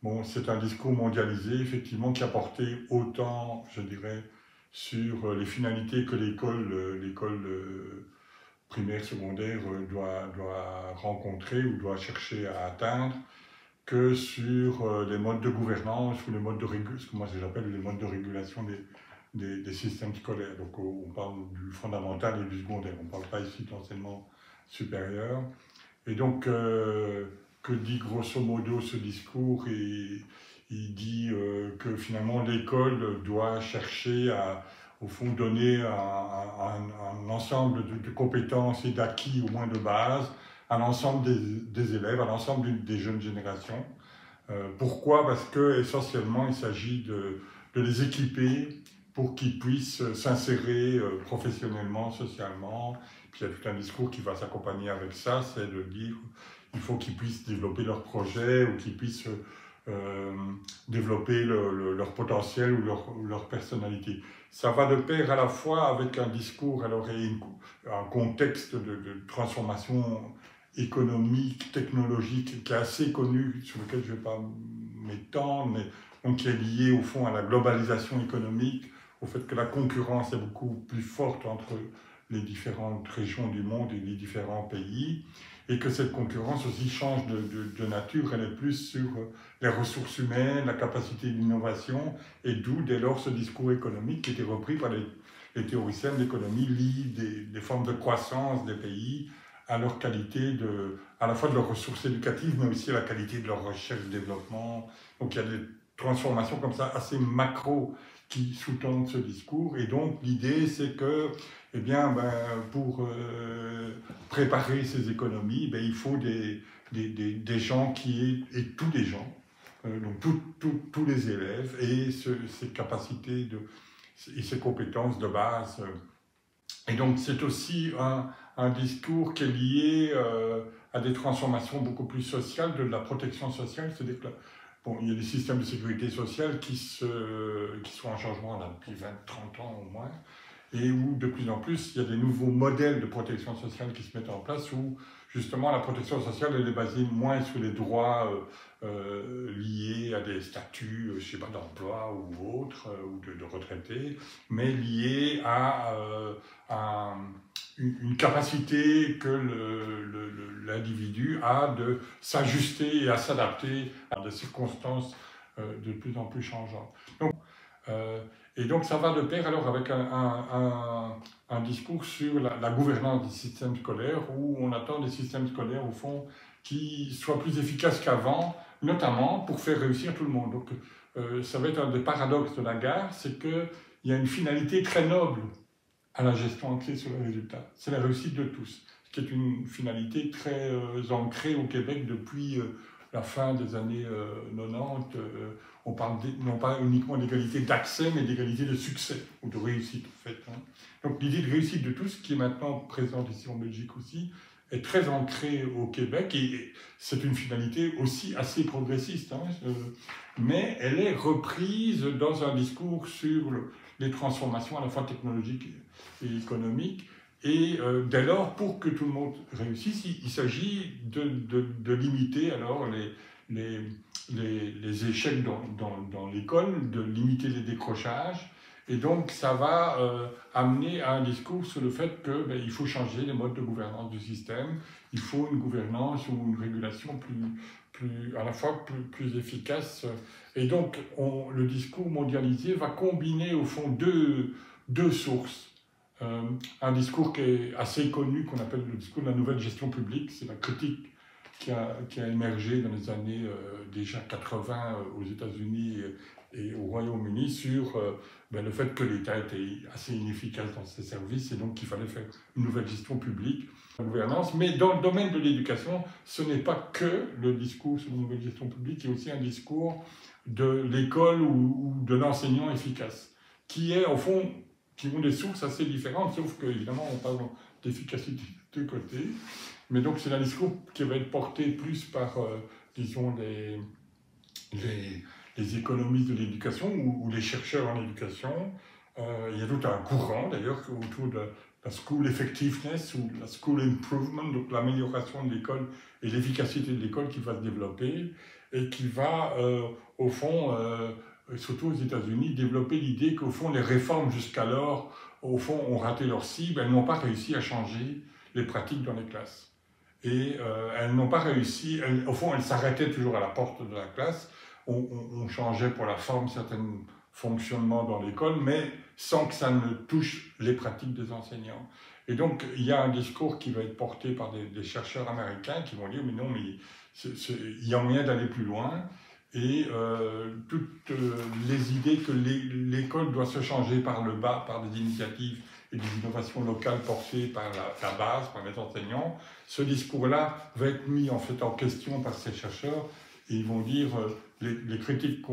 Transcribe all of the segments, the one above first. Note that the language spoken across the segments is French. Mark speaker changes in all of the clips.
Speaker 1: bon, c'est un discours mondialisé, effectivement, qui a porté autant, je dirais, sur les finalités que l'école primaire, secondaire doit rencontrer ou doit chercher à atteindre, que sur les modes de gouvernance ou les modes de régulation, ce que moi j'appelle les modes de régulation des systèmes scolaires. Donc on parle du fondamental et du secondaire, on ne parle pas ici d'enseignement supérieur. Et donc, que dit grosso modo ce discours? Il dit que finalement l'école doit chercher à, au fond, donner un ensemble de compétences et d'acquis, au moins de base, à l'ensemble des élèves, à l'ensemble des jeunes générations. Pourquoi? Parce que essentiellement, il s'agit de les équiper pour qu'ils puissent s'insérer professionnellement, socialement. Puis il y a tout un discours qui va s'accompagner avec ça, c'est de dire qu'il faut qu'ils puissent développer leurs projets ou qu'ils puissent développer leur potentiel ou leur personnalité. Ça va de pair à la fois avec un discours, alors et un contexte de transformation économique, technologique, qui est assez connu, sur lequel je ne vais pas m'étendre, mais donc qui est lié au fond à la globalisation économique, au fait que la concurrence est beaucoup plus forte entre les différentes régions du monde et les différents pays, et que cette concurrence aussi change de nature, elle est plus sur les ressources humaines, la capacité d'innovation, et d'où dès lors ce discours économique qui était repris par les théoriciens de l'économie, lie des formes de croissance des pays à leur qualité, à la fois de leurs ressources éducatives, mais aussi à la qualité de leur recherche-développement. Donc il y a des transformations comme ça assez macro qui sous-tendent ce discours. Et donc l'idée, c'est que, eh bien, pour préparer ces économies, il faut des gens et tous les gens, donc tous les élèves, et ces capacités et ces compétences de base. Et donc c'est aussi un discours qui est lié à des transformations beaucoup plus sociales, de la protection sociale, c'est-à-dire que bon, il y a des systèmes de sécurité sociale qui sont en changement là, depuis 20-30 ans au moins, et où de plus en plus il y a des nouveaux modèles de protection sociale qui se mettent en place, où justement la protection sociale elle est basée moins sur les droits liés à des statuts, je sais pas, d'emploi ou autres, ou de retraités, mais liés à une capacité que l'individu a de s'ajuster et à s'adapter à des circonstances de plus en plus changeantes. Et donc ça va de pair alors avec un discours sur la gouvernance des systèmes scolaires, où on attend des systèmes scolaires au fond qui soient plus efficaces qu'avant, notamment pour faire réussir tout le monde. Donc ça va être un des paradoxes de la gare, c'est qu'il y a une finalité très noble à la gestion axée sur le résultat. C'est la réussite de tous, ce qui est une finalité très ancrée au Québec depuis la fin des années 90. On parle non pas uniquement d'égalité d'accès, mais d'égalité de succès, ou de réussite en fait. Hein. Donc l'idée de réussite de tous, qui est maintenant présente ici en Belgique aussi, est très ancrée au Québec, et c'est une finalité aussi assez progressiste, hein, mais elle est reprise dans un discours sur les transformations à la fois technologiques et économiques. Et dès lors, pour que tout le monde réussisse, il s'agit de limiter alors les échecs dans l'école, de limiter les décrochages. Et donc, ça va amener à un discours sur le fait qu'il faut changer les modes de gouvernance du système. Il faut une gouvernance ou une régulation à la fois plus efficace. Et donc, le discours mondialisé va combiner au fond deux sources. Un discours qui est assez connu, qu'on appelle le discours de la nouvelle gestion publique. C'est la critique qui a émergé dans les années déjà 80 aux États-Unis et au Royaume-Uni sur le fait que l'État était assez inefficace dans ses services, et donc qu'il fallait faire une nouvelle gestion publique, la gouvernance. Mais dans le domaine de l'éducation, ce n'est pas que le discours sur la nouvelle gestion publique, il y a aussi un discours de l'école ou de l'enseignant efficace, qui est au fond, qui ont des sources assez différentes, sauf qu'évidemment on parle d'efficacité de deux côtés. Mais donc c'est un discours qui va être porté plus par, disons, les économistes de l'éducation ou les chercheurs en éducation. Il y a tout un courant d'ailleurs autour de la school effectiveness ou la school improvement, donc l'amélioration de l'école et l'efficacité de l'école qui va se développer. et qui va, au fond, surtout aux États-Unis, développer l'idée qu'au fond, les réformes jusqu'alors, au fond, ont raté leur cible, elles n'ont pas réussi à changer les pratiques dans les classes. Et elles n'ont pas réussi, au fond, elles s'arrêtaient toujours à la porte de la classe, on changeait pour la forme certains fonctionnements dans l'école, mais sans que ça ne touche les pratiques des enseignants. Et donc, il y a un discours qui va être porté par des chercheurs américains qui vont dire, mais non, mais il y a moyen d'aller plus loin. Et toutes les idées que l'école doit se changer par le bas, par des initiatives et des innovations locales portées par la base, par les enseignants, ce discours-là va être mis en fait en question par ces chercheurs et ils vont dire les critiques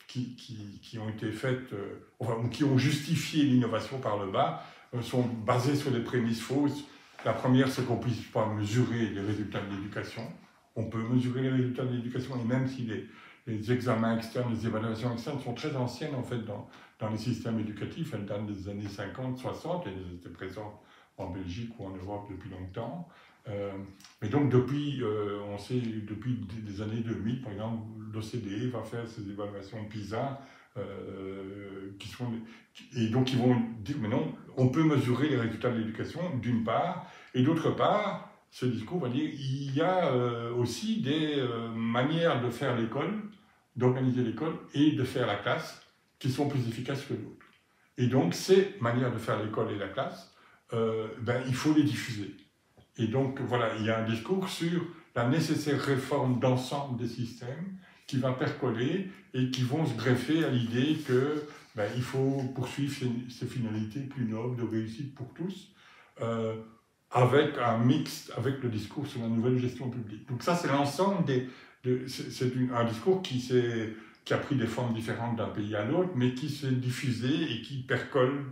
Speaker 1: qui ont été faites, enfin, qui ont justifié l'innovation par le bas, sont basées sur des prémices fausses. La première, c'est qu'on ne puisse pas mesurer les résultats de l'éducation. On peut mesurer les résultats de l'éducation, et même si les examens externes, les évaluations externes sont très anciennes en fait dans les systèmes éducatifs, elles datent des années 50, 60, et elles étaient présentes en Belgique ou en Europe depuis longtemps. Mais donc on sait depuis les années 2000, par exemple, l'OCDE va faire ses évaluations PISA, et donc ils vont dire, mais non, on peut mesurer les résultats de l'éducation, d'une part, et d'autre part, ce discours va dire, il y a aussi des manières de faire l'école, d'organiser l'école et de faire la classe, qui sont plus efficaces que d'autres. Et donc, ces manières de faire l'école et la classe, il faut les diffuser. Et donc, voilà, il y a un discours sur la nécessaire réforme d'ensemble des systèmes qui va percoler et qui vont se greffer à l'idée qu'il faut poursuivre ces finalités plus nobles de réussite pour tous, avec un mix avec le discours sur la nouvelle gestion publique. Donc ça, c'est l'ensemble c'est un discours qui a pris des formes différentes d'un pays à l'autre, mais qui s'est diffusé et qui percole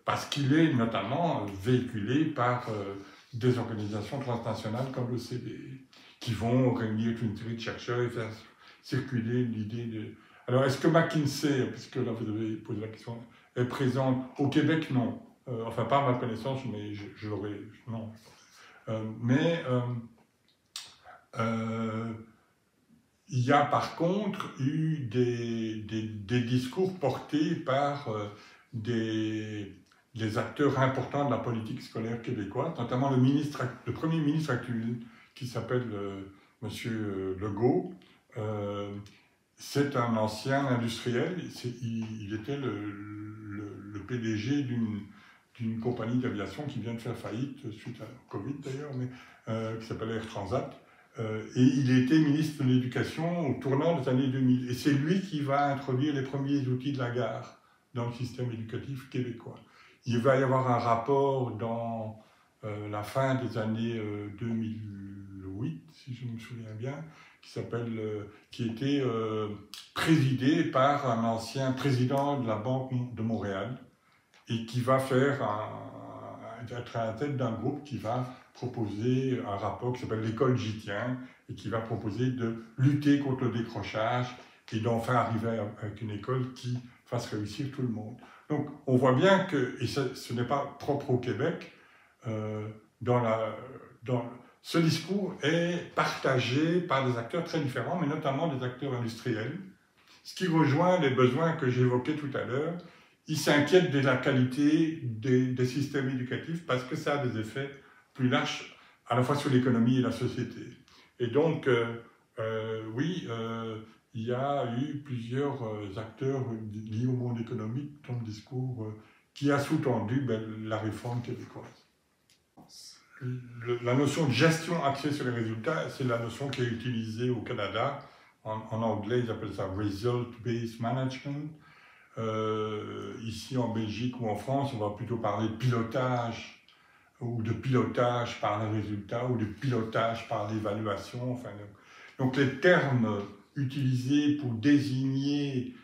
Speaker 1: parce qu'il est notamment véhiculé par des organisations transnationales comme l'OCDE, qui vont réunir une série de chercheurs et faire circuler l'idée de... Alors, est-ce que McKinsey, puisque là vous avez posé la question, est présente au Québec? Non. Enfin, pas à ma connaissance, mais je l'aurais... Non. Il y a par contre eu des discours portés par des acteurs importants de la politique scolaire québécoise, notamment le premier ministre actuel, qui s'appelle Monsieur Legault. C'est un ancien industriel, il était le PDG d'une compagnie d'aviation qui vient de faire faillite suite à Covid d'ailleurs, mais qui s'appelle Air Transat. Et il était ministre de l'Éducation au tournant des années 2000. Et c'est lui qui va introduire les premiers outils de la gare dans le système éducatif québécois. Il va y avoir un rapport dans la fin des années 2008, si je me souviens bien, qui était présidé par un ancien président de la Banque de Montréal et qui va être à la tête d'un groupe qui va proposer un rapport qui s'appelle l'école j'y tiens et qui va proposer de lutter contre le décrochage et d'enfin arriver avec une école qui fasse réussir tout le monde. Donc on voit bien que, et ce n'est pas propre au Québec, ce discours est partagé par des acteurs très différents, mais notamment des acteurs industriels, ce qui rejoint les besoins que j'évoquais tout à l'heure. Ils s'inquiètent de la qualité des systèmes éducatifs parce que ça a des effets plus larges à la fois sur l'économie et la société. Et donc, il y a eu plusieurs acteurs liés au monde économique dans le discours qui a sous-tendu la réforme québécoise. La notion de gestion axée sur les résultats, c'est la notion qui est utilisée au Canada. En anglais, ils appellent ça Result-Based Management. Ici en Belgique ou en France, on va plutôt parler de pilotage, ou de pilotage par les résultats, ou de pilotage par l'évaluation. Enfin, donc les termes utilisés pour désigner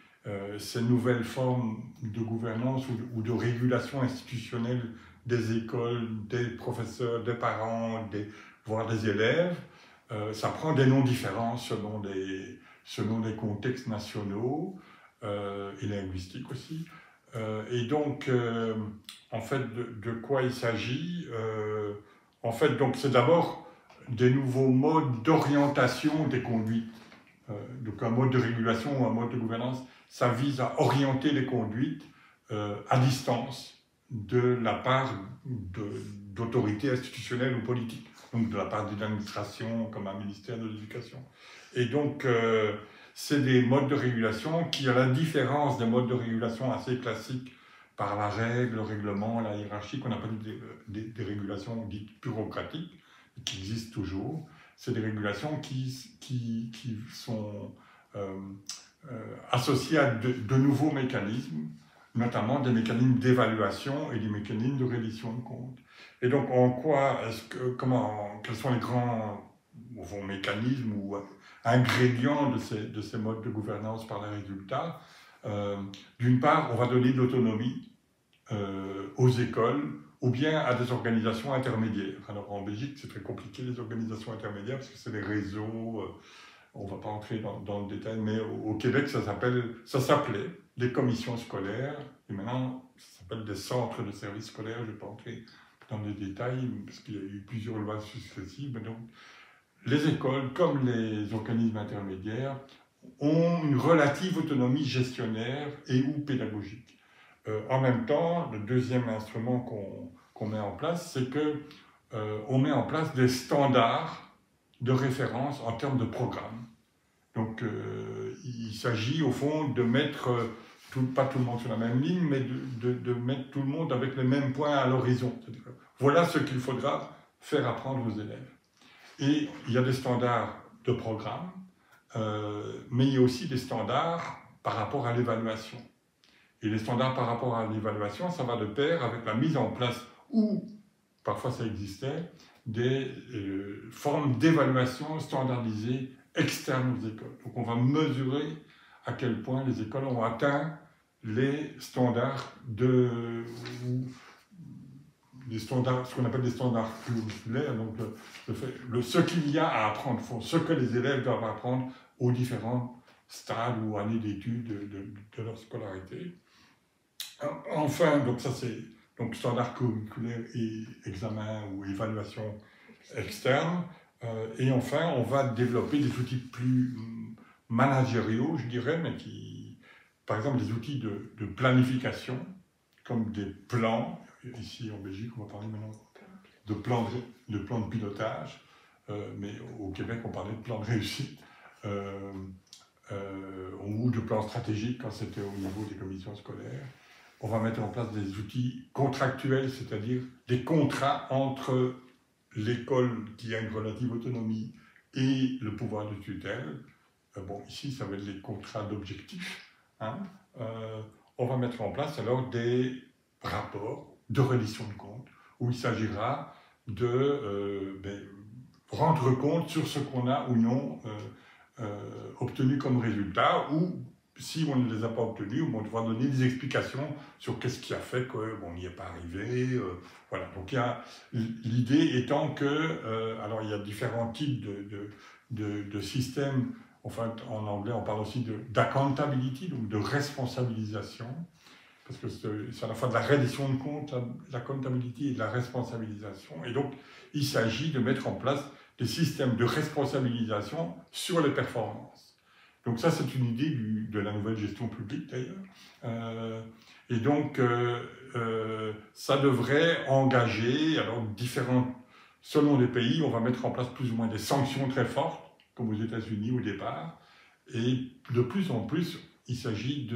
Speaker 1: ces nouvelles formes de gouvernance ou de régulation institutionnelle des écoles, des professeurs, des parents, voire des élèves, ça prend des noms différents selon des contextes nationaux et linguistiques aussi. Et donc, en fait, de quoi il s'agit? En fait, donc, c'est d'abord des nouveaux modes d'orientation des conduites. Donc un mode de régulation ou un mode de gouvernance, ça vise à orienter les conduites à distance de la part d'autorités institutionnelles ou politiques, donc de la part d'une administration comme un ministère de l'Éducation. Et donc, c'est des modes de régulation qui, à la différence des modes de régulation assez classiques par la règle, le règlement, la hiérarchie, qu'on appelle des régulations dites bureaucratiques, qui existent toujours, c'est des régulations qui sont associées à de nouveaux mécanismes, notamment des mécanismes d'évaluation et des mécanismes de reddition de comptes. Et donc, en quoi quels sont les grands mécanismes ou ingrédients de ces modes de gouvernance par les résultats? D'une part, on va donner de l'autonomie aux écoles ou bien à des organisations intermédiaires. Alors en Belgique, c'est très compliqué les organisations intermédiaires parce que c'est des réseaux, on ne va pas entrer dans le détail, mais au Québec, ça s'appelait des commissions scolaires, et maintenant, ça s'appelle des centres de services scolaires. Je ne vais pas entrer dans les détails parce qu'il y a eu plusieurs lois successives. Mais donc, les écoles, comme les organismes intermédiaires, ont une relative autonomie gestionnaire et ou pédagogique. En même temps, le deuxième instrument qu'on met en place, c'est qu'on met en place des standards de référence en termes de programme. Donc, il s'agit au fond de mettre, pas tout le monde sur la même ligne, mais de mettre tout le monde avec les mêmes points à l'horizon. Voilà ce qu'il faudra faire apprendre aux élèves. Et il y a des standards de programme, mais il y a aussi des standards par rapport à l'évaluation. Et les standards par rapport à l'évaluation, ça va de pair avec la mise en place, ou parfois ça existait, des formes d'évaluation standardisées externes aux écoles. Donc on va mesurer à quel point les écoles ont atteint les standards ce qu'on appelle des standards curriculaires, donc ce qu'il y a à apprendre, ce que les élèves doivent apprendre aux différents stades ou années d'études de leur scolarité. Enfin, donc ça c'est standard curriculaire et examen ou évaluation externe. Et enfin, on va développer des outils plus managériaux, je dirais, mais par exemple, des outils de planification, comme des plans. Ici en Belgique, on va parler maintenant de plans de pilotage, mais au Québec, on parlait de plans de réussite. Ou de plans stratégiques quand c'était au niveau des commissions scolaires. On va mettre en place des outils contractuels, c'est-à-dire des contrats entre l'école qui a une relative autonomie et le pouvoir de tutelle. Bon, ici, ça va être les contrats d'objectifs. Hein. On va mettre en place alors des rapports de reddition de comptes où il s'agira de rendre compte sur ce qu'on a ou non obtenus comme résultat, ou si on ne les a pas obtenus, on devra donner des explications sur qu'est-ce qui a fait qu'on n'y est pas arrivé. Voilà. Donc l'idée étant que, alors il y a différents types de systèmes. Enfin, en anglais, on parle aussi d'accountability, donc de responsabilisation, parce que c'est à la fois de la reddition de compte, la accountability et de la responsabilisation. Et donc, il s'agit de mettre en place des systèmes de responsabilisation sur les performances. Donc ça, c'est une idée de la nouvelle gestion publique, d'ailleurs. Et donc, ça devrait engager, alors selon les pays, on va mettre en place plus ou moins des sanctions très fortes, comme aux États-Unis au départ. Et de plus en plus, il s'agit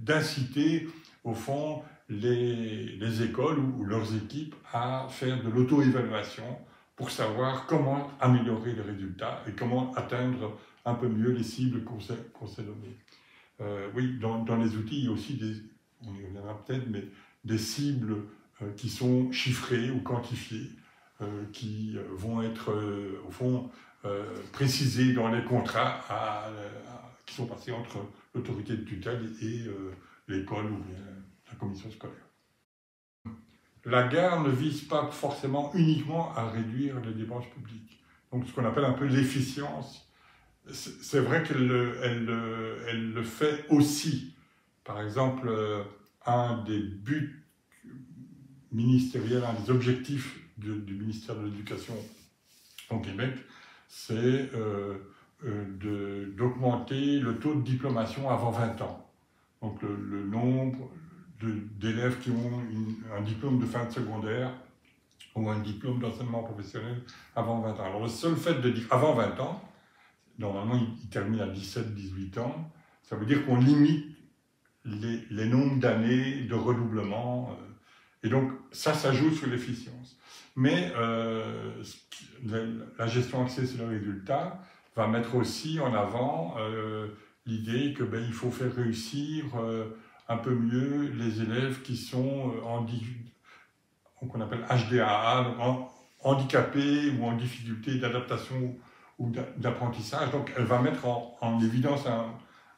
Speaker 1: d'inciter, au fond, les écoles ou leurs équipes à faire de l'auto-évaluation pour savoir comment améliorer les résultats et comment atteindre un peu mieux les cibles qu'on s'est données. Oui, dans les outils, il y a aussi on y reviendra peut-être, mais des cibles qui sont chiffrées ou quantifiées, qui vont être, au fond, précisées dans les contrats qui sont passés entre l'autorité de tutelle et l'école ou bien la commission scolaire. La gare ne vise pas forcément uniquement à réduire les dépenses publiques. Donc ce qu'on appelle un peu l'efficience, c'est vrai qu'elle le fait aussi. Par exemple, un des buts ministériels, un des objectifs du ministère de l'Éducation au Québec, c'est d'augmenter le taux de diplomation avant 20 ans. Donc le nombre d'élèves qui ont un diplôme de fin de secondaire ou un diplôme d'enseignement professionnel avant 20 ans. Alors le seul fait de dire avant 20 ans, normalement il termine à 17-18 ans, ça veut dire qu'on limite les nombres d'années de redoublement. Et donc ça joue sur l'efficience. Mais la gestion axée sur le résultat va mettre aussi en avant l'idée que il faut faire réussir un peu mieux les élèves qui sont qu'on appelle HDAA, donc handicapés ou en difficulté d'adaptation ou d'apprentissage. Donc elle va mettre en évidence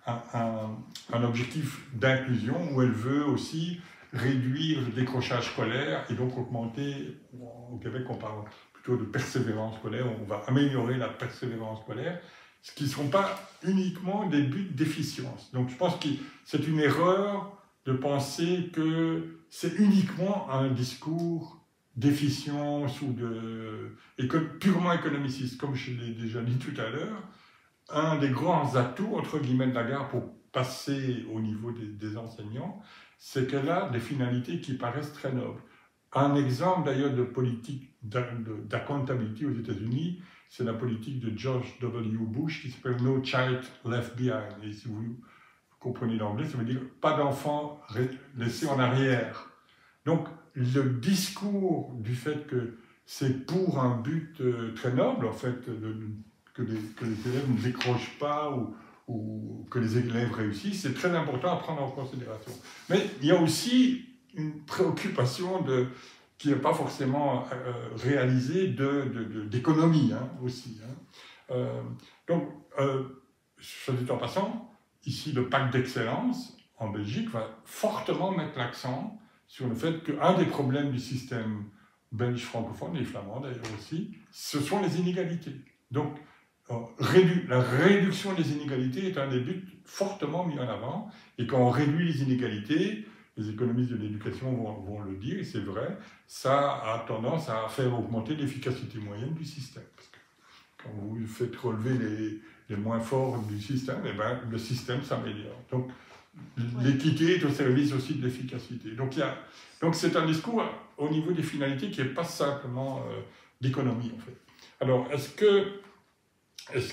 Speaker 1: un objectif d'inclusion où elle veut aussi réduire le décrochage scolaire et donc augmenter, au Québec on parle plutôt de persévérance scolaire, on va améliorer la persévérance scolaire, ce qui ne sont pas uniquement des buts d'efficience. Donc je pense que c'est une erreur de penser que c'est uniquement un discours d'efficience ou purement économiciste, comme je l'ai déjà dit tout à l'heure. Un des grands atouts, entre guillemets, de la gare pour passer au niveau des enseignants, c'est qu'elle a des finalités qui paraissent très nobles. Un exemple d'ailleurs de politique d'accountability aux États-Unis, c'est la politique de George W. Bush qui s'appelle No Child Left Behind. Et si vous comprenez l'anglais, ça veut dire pas d'enfant laissé en arrière. Donc le discours du fait que c'est pour un but très noble, en fait, que les élèves ne décrochent pas ou que les élèves réussissent, c'est très important à prendre en considération. Mais il y a aussi une préoccupation qui n'est pas forcément réalisée d'économie aussi. Donc, soit dit en passant, ici le pacte d'excellence en Belgique va fortement mettre l'accent sur le fait qu'un des problèmes du système belge francophone et flamand d'ailleurs aussi, ce sont les inégalités. Donc, la réduction des inégalités est un des buts fortement mis en avant, et quand on réduit les inégalités, les économistes de l'éducation vont le dire, et c'est vrai, ça a tendance à faire augmenter l'efficacité moyenne du système. Parce que quand vous faites relever les moins forts du système, le système s'améliore. Donc l'équité est au service aussi de l'efficacité. Donc c'est un discours au niveau des finalités qui n'est pas simplement d'économie en fait. Alors est-ce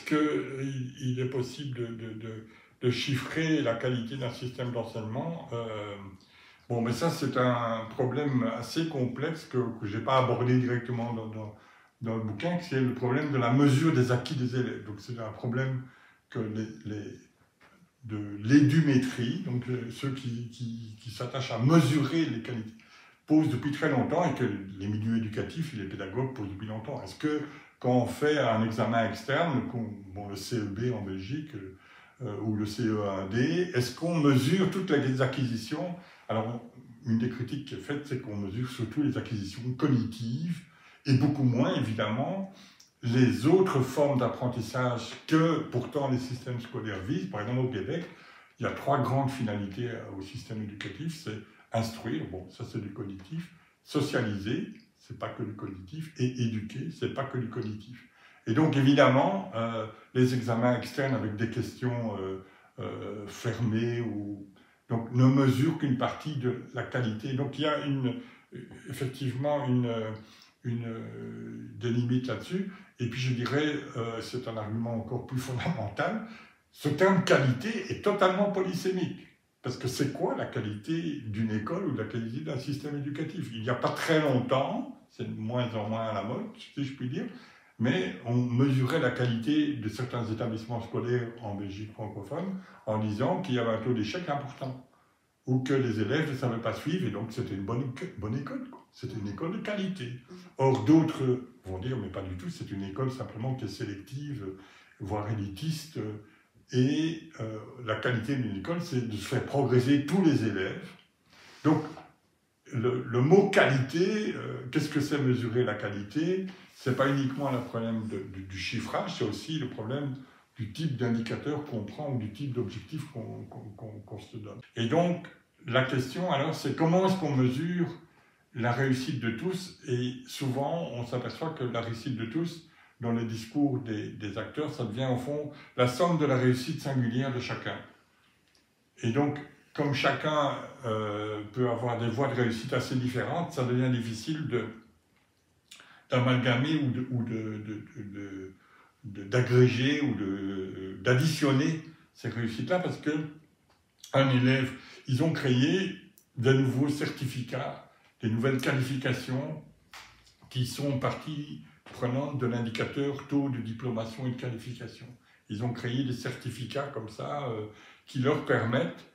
Speaker 1: qu'il est possible de chiffrer la qualité d'un système d'enseignement? Bon, mais ça, c'est un problème assez complexe que je n'ai pas abordé directement dans le bouquin, qui est le problème de la mesure des acquis des élèves. Donc, c'est un problème que de l'édumétrie, donc ceux qui s'attachent à mesurer les qualités, posent depuis très longtemps, et que les milieux éducatifs et les pédagogues posent depuis longtemps. Est-ce que quand on fait un examen externe, le CEB en Belgique ou le CE1D, est-ce qu'on mesure toutes les acquisitions? Alors, une des critiques qui est faite, c'est qu'on mesure surtout les acquisitions cognitives et beaucoup moins, évidemment, les autres formes d'apprentissage que pourtant les systèmes scolaires visent. Par exemple, au Québec, il y a 3 grandes finalités au système éducatif. C'est instruire, bon, ça c'est du cognitif, socialiser, c'est pas que du cognitif, et éduquer, c'est pas que du cognitif. Et donc évidemment, les examens externes avec des questions fermées donc ne mesurent qu'une partie de la qualité. Donc il y a effectivement des limites là-dessus. Et puis je dirais, c'est un argument encore plus fondamental, ce terme qualité est totalement polysémique. Parce que c'est quoi la qualité d'une école ou la qualité d'un système éducatif? Il n'y a pas très longtemps, c'est de moins en moins à la mode, si je puis dire, mais on mesurait la qualité de certains établissements scolaires en Belgique francophone en disant qu'il y avait un taux d'échec important, ou que les élèves ne savaient pas suivre, et donc c'était une bonne école, c'était une école de qualité. Or d'autres vont dire, mais pas du tout, c'est une école simplement qui est sélective, voire élitiste, et la qualité d'une école, c'est de faire progresser tous les élèves. Donc, le mot qualité, qu'est-ce que c'est mesurer la qualité? Ce n'est pas uniquement le problème du chiffrage, c'est aussi le problème du type d'indicateur qu'on prend ou du type d'objectif qu'on se donne. Et donc, la question, alors, c'est comment est-ce qu'on mesure la réussite de tous? Et souvent, on s'aperçoit que la réussite de tous dans le discours des acteurs, ça devient au fond la somme de la réussite singulière de chacun. Et donc, comme chacun peut avoir des voies de réussite assez différentes, ça devient difficile d'amalgamer ou d'agréger ou d'additionner ces réussites-là, parce qu'un élève, ils ont créé de nouveaux certificats, des nouvelles qualifications qui sont partie prenante de l'indicateur taux de diplomation et de qualification. Ils ont créé des certificats comme ça qui leur permettent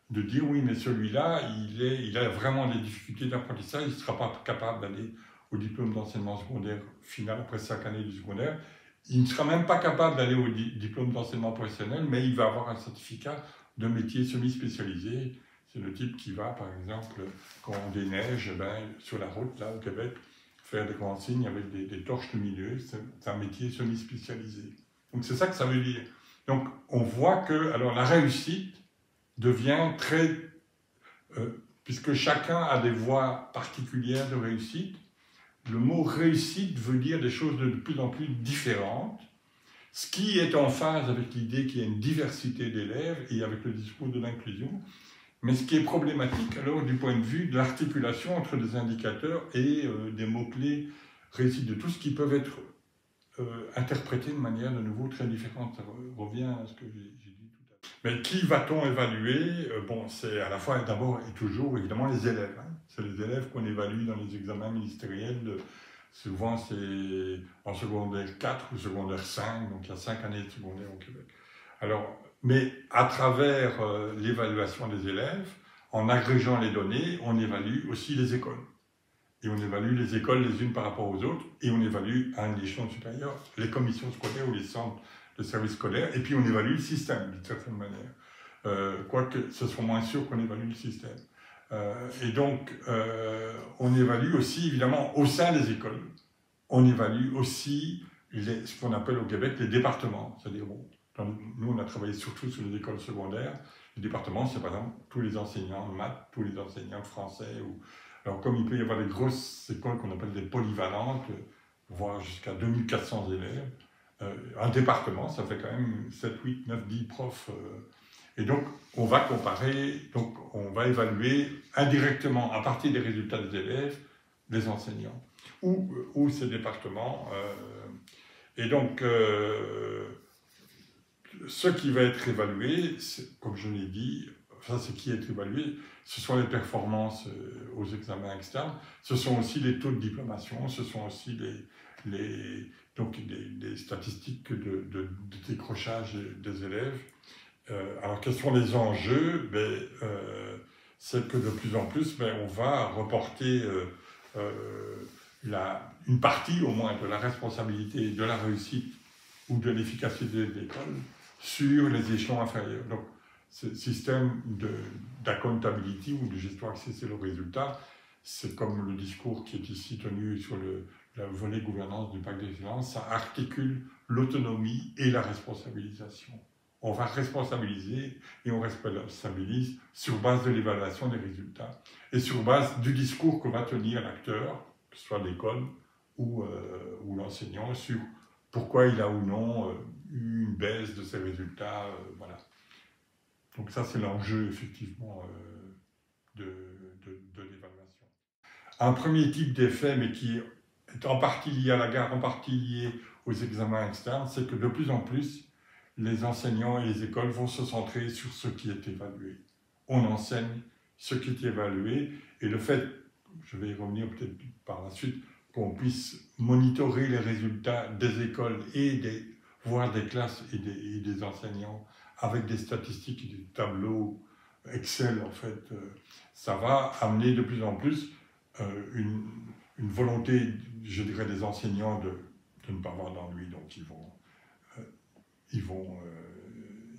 Speaker 1: de dire oui, mais celui-là, il a vraiment des difficultés d'apprentissage, il ne sera pas capable d'aller au diplôme d'enseignement secondaire final après 5 années du secondaire. Il ne sera même pas capable d'aller au diplôme d'enseignement professionnel, mais il va avoir un certificat de métier semi-spécialisé. C'est le type qui va, par exemple, quand on déneige, sur la route, là, au Québec, faire des grands signes avec des torches lumineuses. C'est un métier semi-spécialisé. Donc c'est ça que ça veut dire. Donc on voit que alors, la réussite devient très... puisque chacun a des voies particulières de réussite, le mot réussite veut dire des choses de plus en plus différentes, ce qui est en phase avec l'idée qu'il y a une diversité d'élèves et avec le discours de l'inclusion, mais ce qui est problématique alors du point de vue de l'articulation entre des indicateurs et des mots-clés réussite de tous qui peuvent être interprétés de manière de nouveau très différente. Ça revient à ce que j'ai dit tout à l'heure. Mais qui va-t-on évaluer? Bon, c'est à la fois d'abord et toujours évidemment les élèves. Hein. C'est les élèves qu'on évalue dans les examens ministériels. Souvent c'est en secondaire 4 ou secondaire 5, donc il y a 5 années de secondaire au Québec. Alors, mais à travers l'évaluation des élèves, en agrégeant les données, on évalue aussi les écoles. Et on évalue les écoles les unes par rapport aux autres, et on évalue à un échelon supérieur les commissions scolaires ou les centres de services scolaires, et puis on évalue le système d'une certaine manière. Quoique ce soit moins sûr qu'on évalue le système. Et donc, on évalue aussi, évidemment, au sein des écoles, on évalue aussi ce qu'on appelle au Québec les départements. C'est-à-dire, bon, nous, on a travaillé surtout sur les écoles secondaires. Les départements, c'est par exemple tous les enseignants de maths, tous les enseignants de français. Alors, comme il peut y avoir des grosses écoles qu'on appelle des polyvalentes, voire jusqu'à 2400 élèves, un département, ça fait quand même 7, 8, 9, 10 profs. Et donc, on va comparer, donc on va évaluer indirectement, à partir des résultats des élèves, les enseignants ou ces départements. Et donc, ce qui va être évalué, comme je l'ai dit, ça c'est qui est évalué, ce sont les performances aux examens externes, ce sont aussi les taux de diplomation, ce sont aussi des statistiques de décrochage des élèves. Alors, quels sont les enjeux? C'est que de plus en plus, on va reporter une partie au moins de la responsabilité de la réussite ou de l'efficacité de l'école sur les échelons inférieurs. Donc, ce système d'accountability ou de gestion accessible aux résultats, c'est comme le discours qui est ici tenu sur le volet gouvernance du pacte d'excellence, ça articule l'autonomie et la responsabilisation. On va responsabiliser et on responsabilise sur base de l'évaluation des résultats et sur base du discours que va tenir l'acteur, que ce soit l'école ou l'enseignant, sur pourquoi il a ou non eu une baisse de ses résultats. Voilà. Donc ça, c'est l'enjeu, effectivement, de l'évaluation. Un premier type d'effet, mais qui est en partie lié à la garde, en partie lié aux examens externes, c'est que de plus en plus, les enseignants et les écoles vont se centrer sur ce qui est évalué. On enseigne ce qui est évalué, et le fait, je vais y revenir peut-être par la suite, qu'on puisse monitorer les résultats des écoles voire des classes et des enseignants avec des statistiques et des tableaux Excel, en fait, ça va amener de plus en plus une volonté, je dirais, des enseignants de ne pas avoir d'ennui, donc ils vont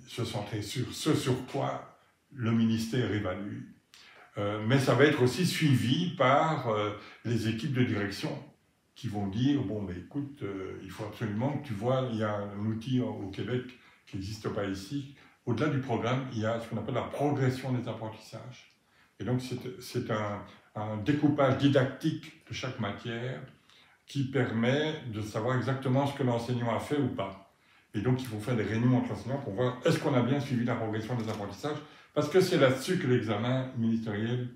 Speaker 1: se centrer sur ce sur quoi le ministère évalue. Mais ça va être aussi suivi par les équipes de direction qui vont dire, bon, mais écoute, il faut absolument que tu vois, il y a un outil au Québec qui n'existe pas ici. Au-delà du programme, il y a ce qu'on appelle la progression des apprentissages. Et donc, c'est un découpage didactique de chaque matière qui permet de savoir exactement ce que l'enseignant a fait ou pas. Et donc, il faut faire des réunions entre enseignants pour voir est-ce qu'on a bien suivi la progression des apprentissages, parce que c'est là-dessus que l'examen ministériel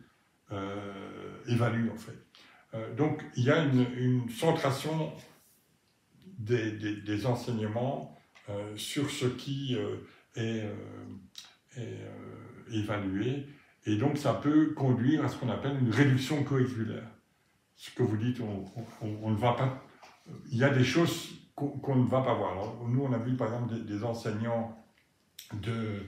Speaker 1: évalue, en fait. Donc, il y a une centration des enseignements sur ce qui est évalué, et donc ça peut conduire à ce qu'on appelle une réduction curriculaire. Ce que vous dites, on ne va pas... Il y a des choses qu'on ne va pas voir. Alors, nous, on a vu par exemple des enseignants de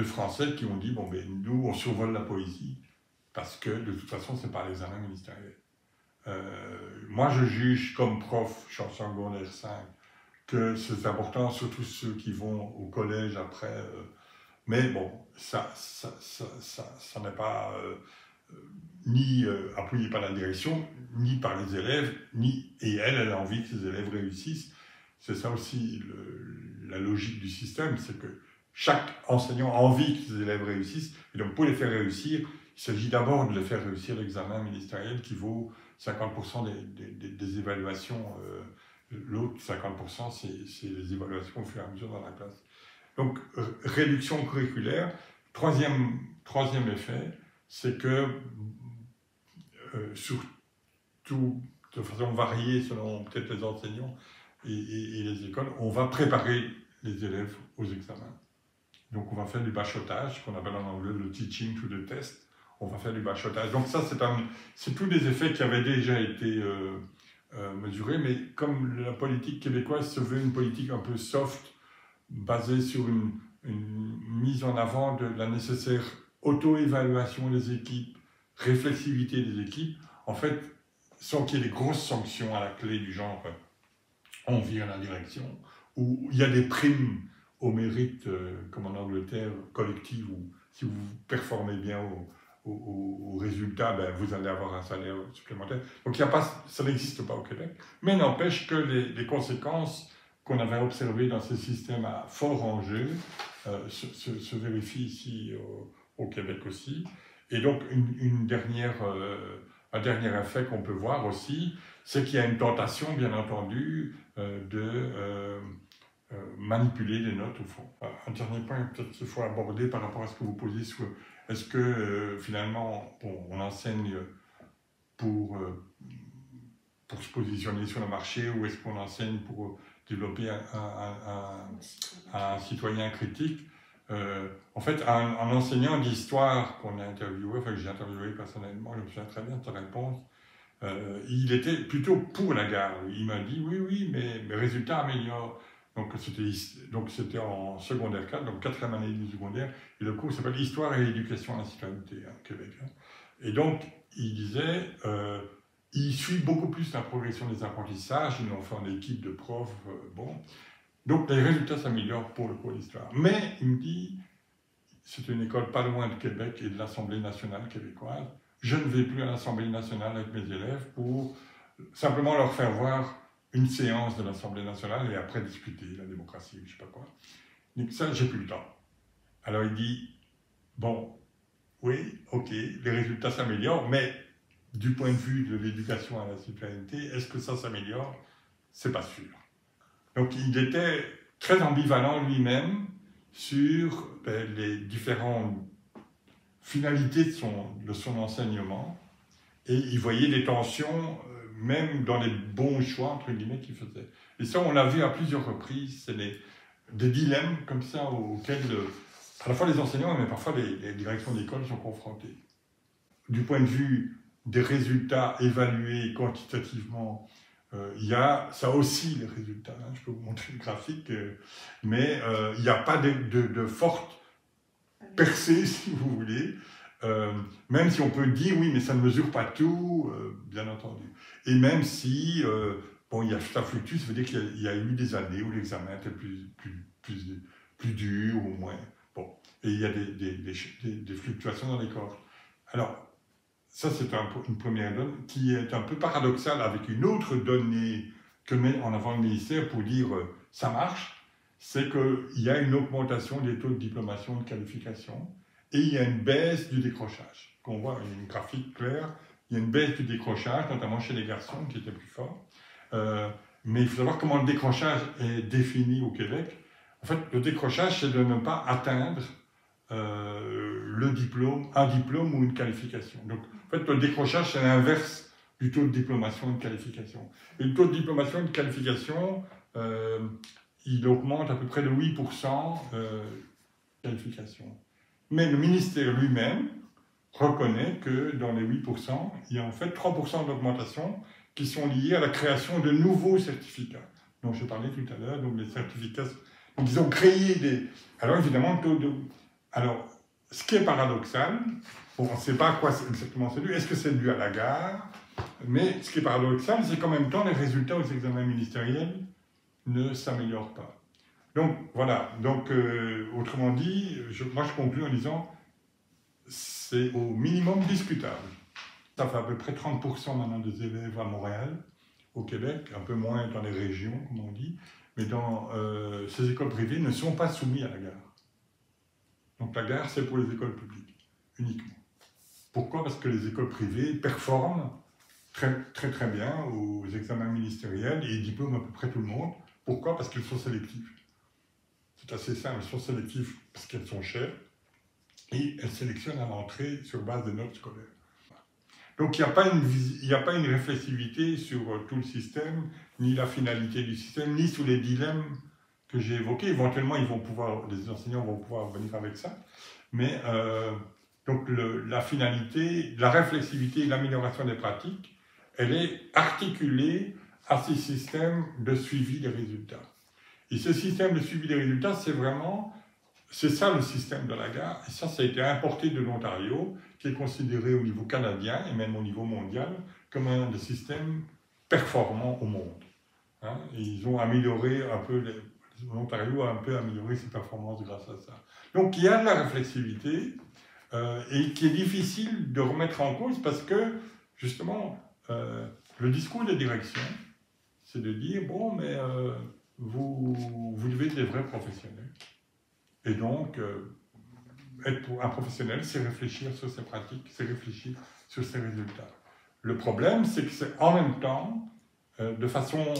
Speaker 1: français qui ont dit, bon, ben, nous, on survole la poésie, parce que de toute façon, ce n'est pas l'examen ministériel. Moi, je juge comme prof, je suis en secondaire 5, que c'est important, surtout ceux qui vont au collège après. Mais bon, ça n'est pas ni appuyé par la direction, ni par les élèves, et elle a envie que ses élèves réussissent. C'est ça aussi la logique du système, c'est que chaque enseignant a envie que ses élèves réussissent, et donc pour les faire réussir, il s'agit d'abord de les faire réussir l'examen ministériel qui vaut 50% des évaluations. L'autre 50%, c'est les évaluations au fur et à mesure dans la classe. Donc, réduction curriculaire. Troisième effet, c'est que, surtout de façon variée selon peut-être les enseignants et les écoles, on va préparer les élèves aux examens. Donc, on va faire du bachotage, qu'on appelle en anglais le teaching to the test. On va faire du bachotage. Donc, ça, c'est tous des effets qui avaient déjà été mesurés, mais comme la politique québécoise se veut une politique un peu soft, basée sur une mise en avant de la nécessaire auto-évaluation des équipes, réflexivité des équipes, en fait, sans qu'il y ait des grosses sanctions à la clé du genre on vire la direction, où il y a des primes au mérite, comme en Angleterre, collective, où si vous performez bien au résultat, ben, vous allez avoir un salaire supplémentaire. Donc ça n'existe pas au Québec, mais n'empêche que les conséquences qu'on avait observées dans ces systèmes à fort enjeu se vérifient ici au Québec aussi. Et donc un dernier effet qu'on peut voir aussi, c'est qu'il y a une tentation, bien entendu, de manipuler les notes au fond. Un dernier point peut-être qu'il faut aborder par rapport à ce que vous posez sur est-ce que finalement on enseigne pour se positionner sur le marché ou est-ce qu'on enseigne pour développer un citoyen critique. En fait, un enseignant d'histoire qu'on a interviewé, enfin que j'ai interviewé personnellement, je me souviens très bien de sa réponse, il était plutôt pour la garde. Il m'a dit oui, mais mes résultats améliorent. Donc c'était en secondaire 4, donc 4e année du secondaire, et le cours s'appelle Histoire et éducation à la citoyenneté au Québec. Et donc, il disait, il suit beaucoup plus la progression des apprentissages, ils l'ont fait en équipe de profs, bon. Donc les résultats s'améliorent pour le cours d'histoire. Mais, il me dit, c'est une école pas loin de Québec et de l'Assemblée nationale québécoise, je ne vais plus à l'Assemblée nationale avec mes élèves pour simplement leur faire voir une séance de l'Assemblée nationale et après discuter la démocratie, je ne sais pas quoi. Donc ça, j'ai plus le temps. Alors il dit, bon, oui, ok, les résultats s'améliorent, mais du point de vue de l'éducation à la citoyenneté, est-ce que ça s'améliore? C'est pas sûr. Donc il était très ambivalent lui-même sur les différentes finalités de son enseignement, et il voyait des tensions même dans les bons choix entre guillemets qu'il faisait. Et ça, on l'a vu à plusieurs reprises, c'est des dilemmes comme ça auxquels à la fois les enseignants mais parfois les directions d'école sont confrontés. Du point de vue des résultats évalués quantitativement, il y a ça aussi les résultats, hein, je peux vous montrer le graphique, mais il n'y a pas de forte percée, si vous voulez, même si on peut dire oui, mais ça ne mesure pas tout, bien entendu. Et même si, bon, ça fluctue, ça veut dire qu'il y a eu des années où l'examen était plus dur ou moins. Bon, et il y a des fluctuations dans les corps. Alors, ça, c'est une première donne qui est un peu paradoxale avec une autre donnée que met en avant le ministère pour dire ça marche, c'est qu'il y a une augmentation des taux de diplomation de qualification et il y a une baisse du décrochage. Qu'on voit une graphique claire il y a une baisse du décrochage, notamment chez les garçons, qui était plus fort. Mais il faut savoir comment le décrochage est défini au Québec. En fait, le décrochage, c'est de ne pas atteindre un diplôme ou une qualification. Donc, en fait, le décrochage, c'est l'inverse du taux de diplomation et de qualification. Et le taux de diplomation et de qualification, il augmente à peu près de 8% qualification. Mais le ministère lui-même reconnaît que dans les 8%, il y a en fait 3% d'augmentation qui sont liés à la création de nouveaux certificats, dont je parlais tout à l'heure, donc les certificats. Donc ils ont créé des... Alors évidemment, Alors, ce qui est paradoxal, bon, on ne sait pas à quoi exactement c'est dû, est-ce que c'est dû à la gare? Mais ce qui est paradoxal, c'est qu'en même temps, les résultats aux examens ministériels ne s'améliorent pas. Donc voilà, donc autrement dit, moi je conclue en disant c'est au minimum discutable. Ça fait à peu près 30% maintenant des élèves à Montréal, au Québec, un peu moins dans les régions, comme on dit, mais dans ces écoles privées ne sont pas soumises à la gare. Donc la gare, c'est pour les écoles publiques, uniquement. Pourquoi? Parce que les écoles privées performent très bien aux examens ministériels et diplôment à peu près tout le monde. Pourquoi? Parce qu'elles sont sélectives. C'est assez simple, elles sont sélectives parce qu'elles sont chères et elles sélectionnent à l'entrée sur base de notes scolaires. Donc il n'y a pas une réflexivité sur tout le système, ni la finalité du système, ni sur les dilemmes que j'ai évoqués. Éventuellement, les enseignants vont pouvoir venir avec ça. Mais donc la finalité, la réflexivité et l'amélioration des pratiques, elle est articulée à ces systèmes de suivi des résultats. Et ce système de suivi des résultats, c'est ça le système de la gare. Et ça a été importé de l'Ontario, qui est considéré au niveau canadien et même au niveau mondial comme un des systèmes performants au monde. Hein? Et ils ont amélioré un peu, l'Ontario a un peu amélioré ses performances grâce à ça. Donc il y a de la réflexivité et qui est difficile de remettre en cause parce que justement, le discours de direction, c'est de dire, bon, mais vous devez être des vrais professionnels. Et donc, être un professionnel, c'est réfléchir sur ses pratiques, c'est réfléchir sur ses résultats. Le problème, c'est que c'est en même temps, de façon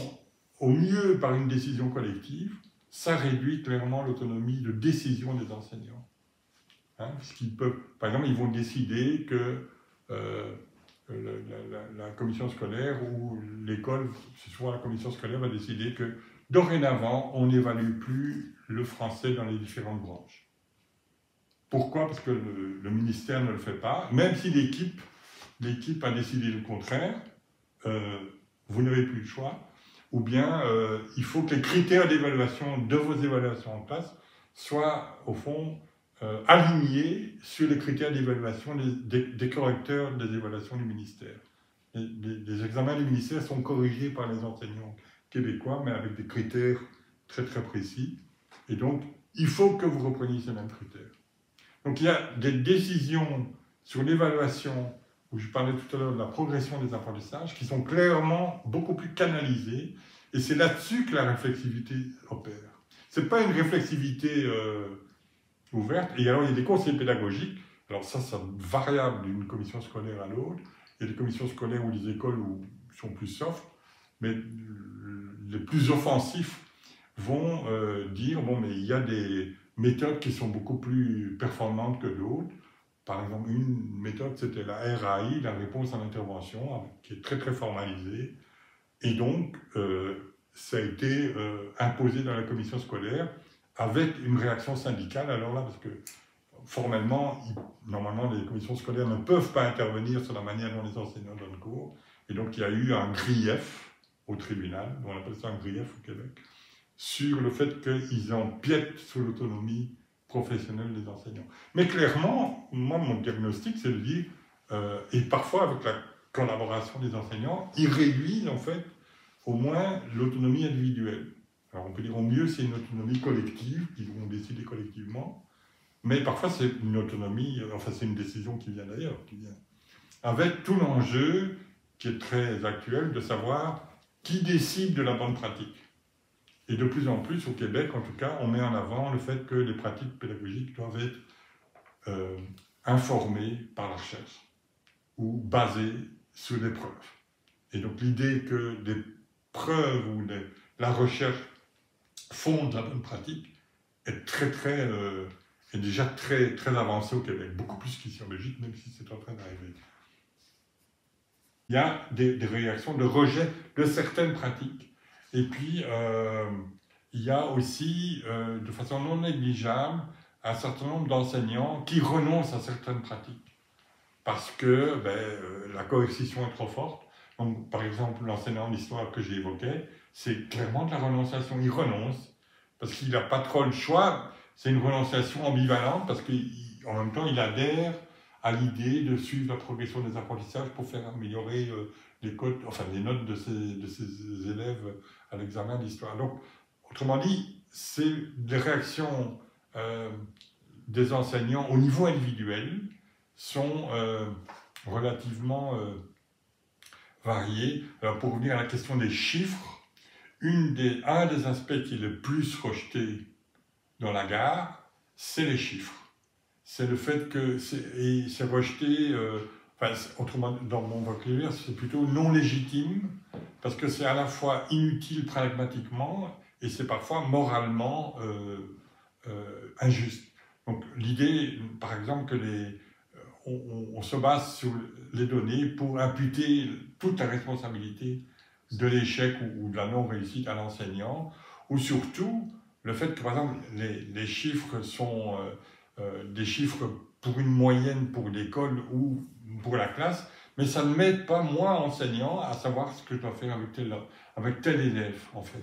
Speaker 1: au mieux par une décision collective, ça réduit clairement l'autonomie de décision des enseignants. Hein, parce qu'ils peuvent, par exemple, ils vont décider que la commission scolaire ou l'école, soit la commission scolaire va décider que dorénavant, on n'évalue plus le français dans les différentes branches. Pourquoi? Parce que le ministère ne le fait pas, même si l'équipe a décidé le contraire, vous n'avez plus le choix, ou bien il faut que les critères d'évaluation de vos évaluations en classe soient, au fond, alignés sur les critères d'évaluation des correcteurs des évaluations du ministère. Les examens du ministère sont corrigés par les enseignants québécois, mais avec des critères très précis. Et donc, il faut que vous repreniez ces mêmes critères. Donc, il y a des décisions sur l'évaluation, où je parlais tout à l'heure de la progression des apprentissages, qui sont clairement beaucoup plus canalisées, et c'est là-dessus que la réflexivité opère. Ce n'est pas une réflexivité ouverte, et alors il y a des conseils pédagogiques, alors ça c'est variable d'une commission scolaire à l'autre, il y a des commissions scolaires ou des écoles sont plus soft, mais les plus offensifs vont dire, bon, mais il y a des méthodes qui sont beaucoup plus performantes que d'autres. Par exemple, une méthode, c'était la RAI, la réponse à l'intervention, qui est très formalisée. Et donc, ça a été imposé dans la commission scolaire avec une réaction syndicale. Alors là, parce que formellement, normalement, les commissions scolaires ne peuvent pas intervenir sur la manière dont les enseignants donnent cours. Et donc, il y a eu un grief au tribunal, on appelle ça un grief au Québec, sur le fait qu'ils empiètent sur l'autonomie professionnelle des enseignants. Mais clairement, moi, mon diagnostic, c'est de dire, et parfois avec la collaboration des enseignants, ils réduisent en fait au moins l'autonomie individuelle. Alors on peut dire au mieux c'est une autonomie collective, qu'ils vont décider collectivement, mais parfois c'est une autonomie, enfin c'est une décision qui vient d'ailleurs, avec tout l'enjeu qui est très actuel de savoir qui décide de la bonne pratique. Et de plus en plus, au Québec, en tout cas, on met en avant le fait que les pratiques pédagogiques doivent être informées par la recherche ou basées sur des preuves. Et donc l'idée que des preuves ou la recherche fonde la bonne pratique est est déjà très avancée au Québec, beaucoup plus qu'ici en Belgique, même si c'est en train d'arriver. Il y a des réactions de rejet de certaines pratiques. Et puis, il y a aussi, de façon non négligeable, un certain nombre d'enseignants qui renoncent à certaines pratiques parce que la coercition est trop forte. Donc, par exemple, l'enseignant d'histoire que j'évoquais, c'est clairement de la renonciation. Il renonce parce qu'il n'a pas trop le choix. C'est une renonciation ambivalente parce qu'en même temps, il adhère à l'idée de suivre la progression des apprentissages pour faire améliorer les notes de ses élèves à l'examen d'histoire. Donc, autrement dit, c'est des réactions des enseignants au niveau individuel sont relativement variées. Alors, pour revenir à la question des chiffres, un des aspects qui est le plus rejeté dans la gare, c'est les chiffres. C'est le fait que c'est rejeté, autrement, dans mon vocabulaire, c'est plutôt non légitime, parce que c'est à la fois inutile pragmatiquement et c'est parfois moralement injuste. Donc l'idée, par exemple, que on se base sur les données pour imputer toute la responsabilité de l'échec ou de la non-réussite à l'enseignant, ou surtout le fait que, par exemple, les chiffres sont des chiffres pour une moyenne pour l'école ou pour la classe, mais ça ne m'aide pas, moi, enseignant, à savoir ce que je dois faire avec tel élève, en fait.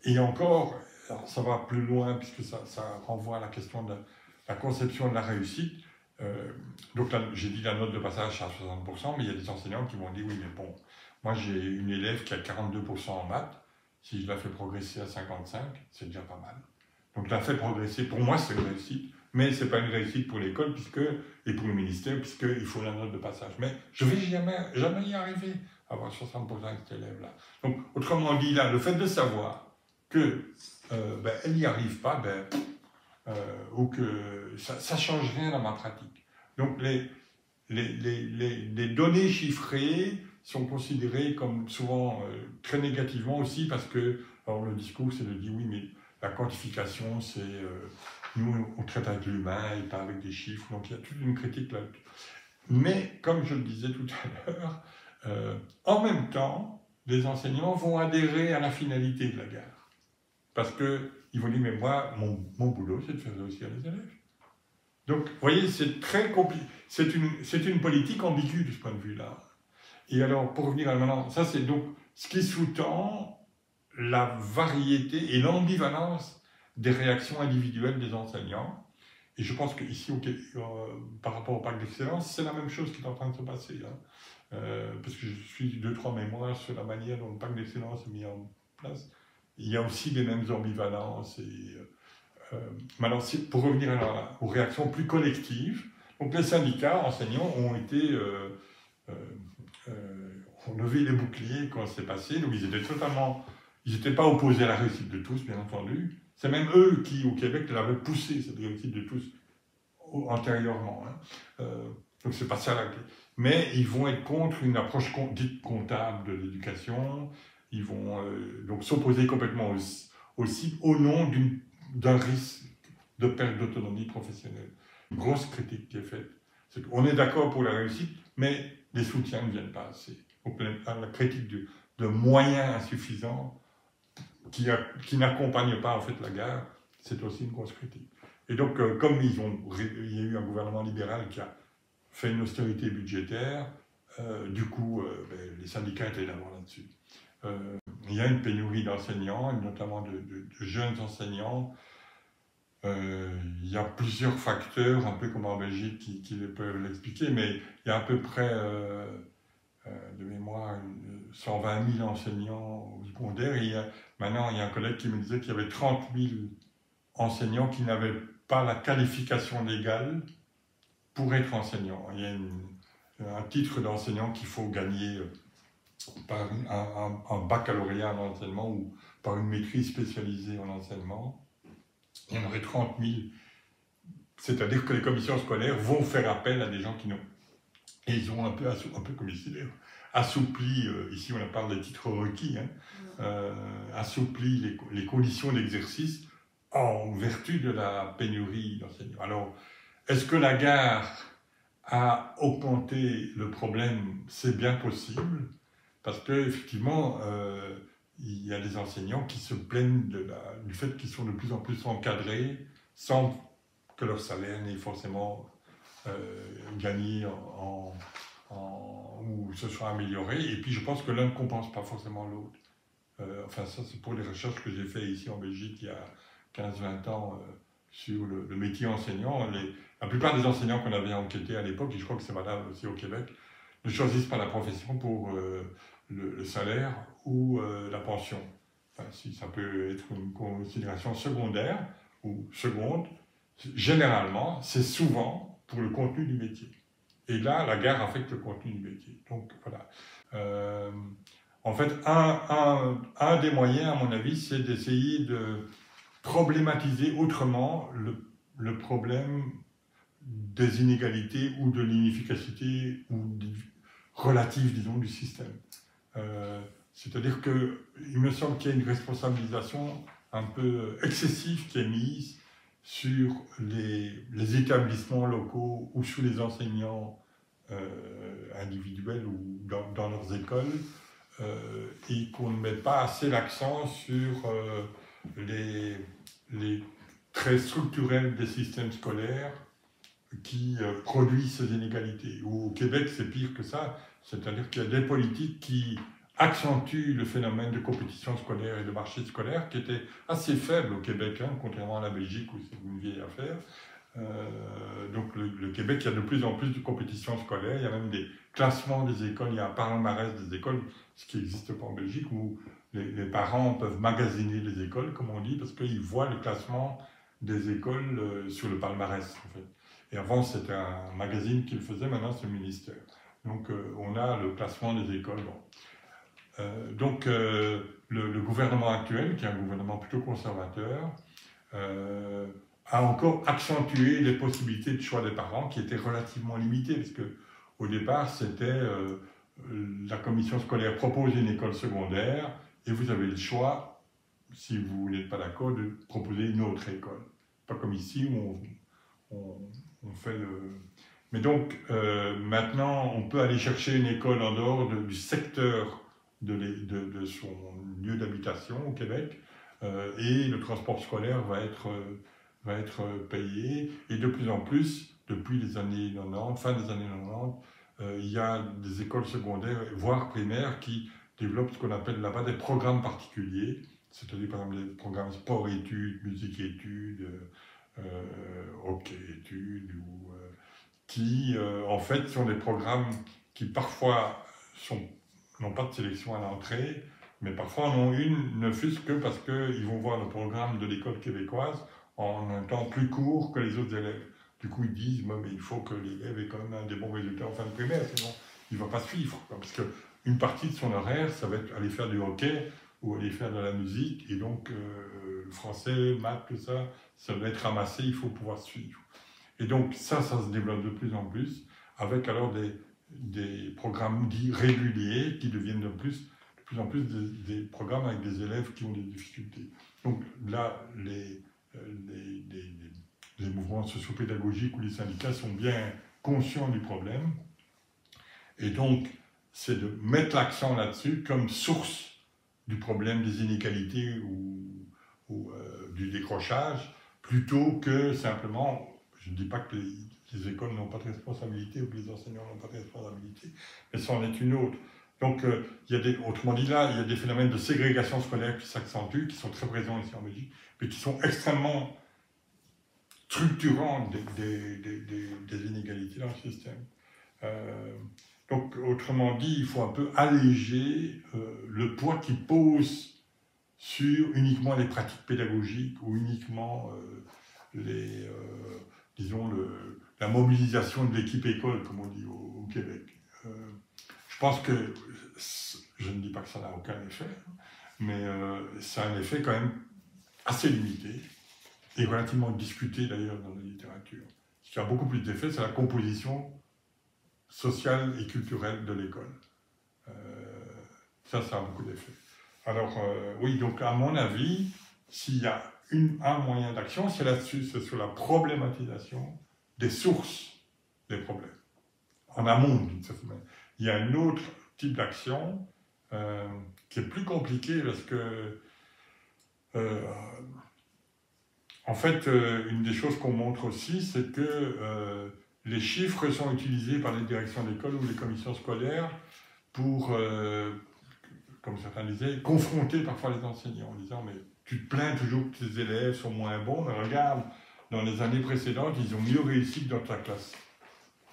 Speaker 1: Et encore, alors ça va plus loin, puisque ça renvoie à la question de la conception de la réussite. Donc là, j'ai dit la note de passage à 60%, mais il y a des enseignants qui m'ont dit, oui, mais bon, moi j'ai une élève qui a 42% en maths, si je la fais progresser à 55, c'est déjà pas mal. Donc la fait progresser, pour moi c'est une réussite, mais ce n'est pas une réussite pour l'école et pour le ministère, puisqu'il faut la note de passage. Mais je ne vais jamais y arriver à avoir 60% avec cet élève-là. Donc autrement dit, là, le fait de savoir qu'elle n'y arrive pas, ou que ça ne change rien dans ma pratique. Donc les données chiffrées sont considérées comme souvent très négativement aussi parce que alors le discours c'est de dire oui mais la quantification c'est nous on traite avec l'humain et pas avec des chiffres, donc il y a toute une critique là-dessus. Mais comme je le disais tout à l'heure, en même temps les enseignants vont adhérer à la finalité de la gare parce qu'ils vont dire mais moi mon boulot c'est de faire réussir les élèves. Donc, vous voyez, c'est très compliqué. C'est une politique ambiguë de ce point de vue-là. Et alors, pour revenir à maintenant, ça c'est donc ce qui sous-tend la variété et l'ambivalence des réactions individuelles des enseignants. Et je pense qu'ici, par rapport au pacte d'excellence, c'est la même chose qui est en train de se passer. Parce que je suis 2-3 mémoires sur la manière dont le pacte d'excellence est mis en place. Il y a aussi les mêmes ambivalences maintenant, pour revenir aux réactions plus collectives, donc les syndicats enseignants ont levé les boucliers quand c'est passé, donc ils n'étaient pas opposés à la réussite de tous, bien entendu. C'est même eux qui, au Québec, l'avaient poussé, cette réussite de tous, antérieurement. Donc c'est pas ça la clé. Mais ils vont être contre une approche dite comptable de l'éducation, ils vont donc s'opposer complètement aussi au nom d'un risque de perte d'autonomie professionnelle. Une grosse critique qui est faite. On est d'accord pour la réussite, mais les soutiens ne viennent pas assez. Donc la critique de moyens insuffisants qui n'accompagnent pas en fait la gare, c'est aussi une grosse critique. Et donc, comme il y a eu un gouvernement libéral qui a fait une austérité budgétaire, du coup, les syndicats étaient d'abord là-dessus. Il y a une pénurie d'enseignants, notamment de jeunes enseignants. Il y a plusieurs facteurs, un peu comme en Belgique, qui peuvent l'expliquer, mais il y a à peu près, de mémoire, 120 000 enseignants au secondaire. Et maintenant, il y a un collègue qui me disait qu'il y avait 30 000 enseignants qui n'avaient pas la qualification légale pour être enseignants. Il y a un titre d'enseignant qu'il faut gagner par un baccalauréat en enseignement ou par une maîtrise spécialisée en enseignement. Il y en aurait 30 000. C'est-à-dire que les commissions scolaires vont faire appel à des gens qui n'ont Et ils ont un peu comme ici d'ailleurs, assoupli, ici on parle des titres requis, assoupli les conditions d'exercice en vertu de la pénurie d'enseignants. Alors, est-ce que la gare a augmenté le problème? C'est bien possible, parce qu'effectivement, il y a des enseignants qui se plaignent du fait qu'ils sont de plus en plus encadrés sans que leur salaire n'ait forcément gagné ou se soit amélioré. Et puis je pense que l'un ne compense pas forcément l'autre. Enfin, ça c'est pour les recherches que j'ai faites ici en Belgique il y a 15-20 ans sur le métier enseignant. La plupart des enseignants qu'on avait enquêtés à l'époque, et je crois que c'est valable aussi au Québec, ne choisissent pas la profession pour le salaire ou la pension. Enfin, si ça peut être une considération secondaire ou seconde, généralement, c'est souvent pour le contenu du métier. Et là, la gare affecte le contenu du métier. Donc voilà. En fait, un des moyens, à mon avis, c'est d'essayer de problématiser autrement le problème des inégalités ou de l'inefficacité ou relative, disons, du système. C'est-à-dire qu'il me semble qu'il y a une responsabilisation un peu excessive qui est mise sur les établissements locaux ou sur les enseignants individuels ou dans leurs écoles, et qu'on ne met pas assez l'accent sur les traits structurels des systèmes scolaires qui produisent ces inégalités. Au Québec, c'est pire que ça, c'est-à-dire qu'il y a des politiques qui accentuent le phénomène de compétition scolaire et de marché scolaire qui était assez faible au Québec, contrairement à la Belgique où c'est une vieille affaire. Donc le Québec, il y a de plus en plus de compétition scolaire, il y a même des classements des écoles, il y a un palmarès des écoles, ce qui n'existe pas en Belgique, où les parents peuvent magasiner les écoles, comme on dit, parce qu'ils voient le classement des écoles sur le palmarès, en fait. Et avant, c'était un magazine qui le faisait, maintenant c'est le ministère. Donc on a le classement des écoles. Bon. Donc le gouvernement actuel, qui est un gouvernement plutôt conservateur, a encore accentué les possibilités de choix des parents qui étaient relativement limitées, parce qu'au départ, c'était la commission scolaire propose une école secondaire et vous avez le choix, si vous n'êtes pas d'accord, de proposer une autre école. Pas comme ici où on fait le... Mais donc, maintenant, on peut aller chercher une école en dehors du secteur de son lieu d'habitation au Québec, et le transport scolaire va être payé. Et de plus en plus, depuis les années 90, fin des années 90, il y a des écoles secondaires, voire primaires, qui développent ce qu'on appelle là-bas des programmes particuliers, c'est-à-dire par exemple des programmes sport-études, musique-études, hockey-études, qui en fait sont des programmes qui parfois n'ont pas de sélection à l'entrée, mais parfois en ont une, ne fût-ce que parce qu'ils vont voir le programme de l'école québécoise en un temps plus court que les autres élèves. Du coup, ils disent, mais il faut que l'élève ait quand même des bons résultats en fin de primaire, sinon il ne va pas suivre. Parce qu'une partie de son horaire, ça va être aller faire du hockey ou aller faire de la musique, et donc le français, maths, tout ça, ça va être ramassé, il faut pouvoir suivre. Et donc ça se développe de plus en plus, avec alors des programmes dits réguliers qui deviennent de plus en plus des programmes avec des élèves qui ont des difficultés. Donc là, les mouvements sociopédagogiques ou les syndicats sont bien conscients du problème. Et donc, c'est de mettre l'accent là-dessus comme source du problème des inégalités ou du décrochage, plutôt que simplement, je ne dis pas que les écoles n'ont pas de responsabilité ou que les enseignants n'ont pas de responsabilité, mais c'en est une autre. Donc, autrement dit, là, il y a des phénomènes de ségrégation scolaire qui s'accentuent, qui sont très présents ici en Belgique, mais qui sont extrêmement structurants des inégalités dans le système. Donc, autrement dit, il faut un peu alléger le poids qui pose sur uniquement les pratiques pédagogiques ou uniquement disons, la mobilisation de l'équipe école, comme on dit au Québec. Je pense que, je ne dis pas que ça n'a aucun effet, mais ça a un effet quand même assez limité et relativement discuté d'ailleurs dans la littérature. Ce qui a beaucoup plus d'effet, c'est la composition sociale et culturelle de l'école. Ça a beaucoup d'effet. Alors, oui, donc à mon avis, s'il y a un moyen d'action, c'est là-dessus, c'est sur la problématisation des sources des problèmes, en amont d'une certaine manière. Il y a un autre type d'action qui est plus compliqué parce que, en fait, une des choses qu'on montre aussi, c'est que les chiffres sont utilisés par les directions d'école ou les commissions scolaires pour, comme certains disaient, confronter parfois les enseignants en disant « mais tu te plains toujours que tes élèves sont moins bons, mais regarde, dans les années précédentes, ils ont mieux réussi que dans ta classe.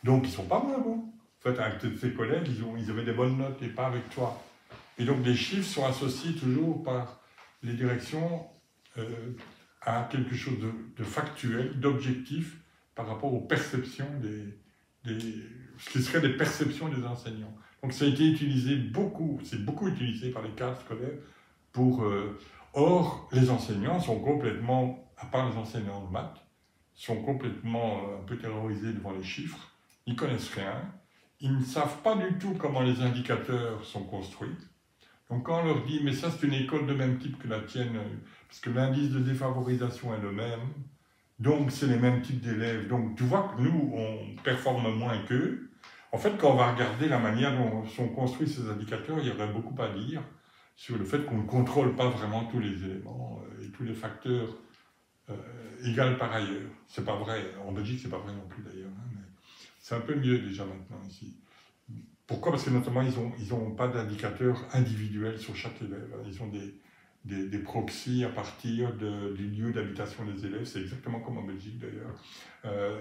Speaker 1: Donc ils ne sont pas moins bons. En fait, avec tes collègues, ils avaient des bonnes notes et pas avec toi. » Et donc les chiffres sont associés toujours par les directions à quelque chose de factuel, d'objectif par rapport aux perceptions ce qui serait des perceptions des enseignants. Donc ça a été utilisé beaucoup, c'est beaucoup utilisé par les cadres scolaires pour... or, les enseignants sont complètement, à part les enseignants de maths, sont complètement un peu terrorisés devant les chiffres, ils ne connaissent rien, ils ne savent pas du tout comment les indicateurs sont construits. Donc quand on leur dit, mais ça c'est une école de même type que la tienne, parce que l'indice de défavorisation est le même, donc c'est les mêmes types d'élèves, donc tu vois que nous, on performe moins qu'eux. En fait, quand on va regarder la manière dont sont construits ces indicateurs, il y aurait beaucoup à dire sur le fait qu'on ne contrôle pas vraiment tous les éléments et tous les facteurs égaux par ailleurs. C'est pas vrai, en Belgique c'est pas vrai non plus d'ailleurs, hein, mais c'est un peu mieux déjà maintenant ici. Pourquoi? Parce que notamment ils ont pas d'indicateurs individuels sur chaque élève, ils ont des proxys à partir du lieu d'habitation des élèves, c'est exactement comme en Belgique d'ailleurs.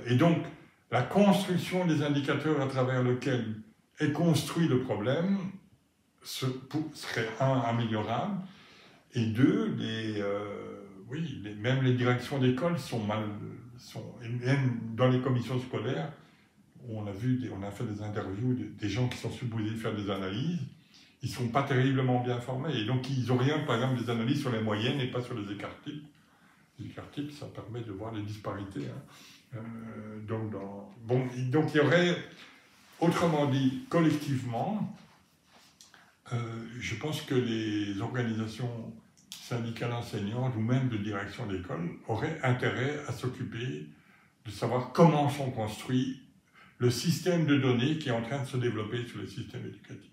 Speaker 1: Et donc, la construction des indicateurs à travers lesquels est construit le problème serait améliorable, et deux, même les directions d'école et même dans les commissions scolaires, on a fait des interviews des gens qui sont supposés faire des analyses, ils ne sont pas terriblement bien formés, et donc ils orientent par exemple des analyses sur les moyennes et pas sur les écarts types. Les écarts types, ça permet de voir les disparités. Hein. Donc il y aurait, autrement dit, collectivement, je pense que les organisations syndicales enseignantes ou même de direction d'école auraient intérêt à s'occuper de savoir comment sont construits le système de données qui est en train de se développer sur le système éducatif.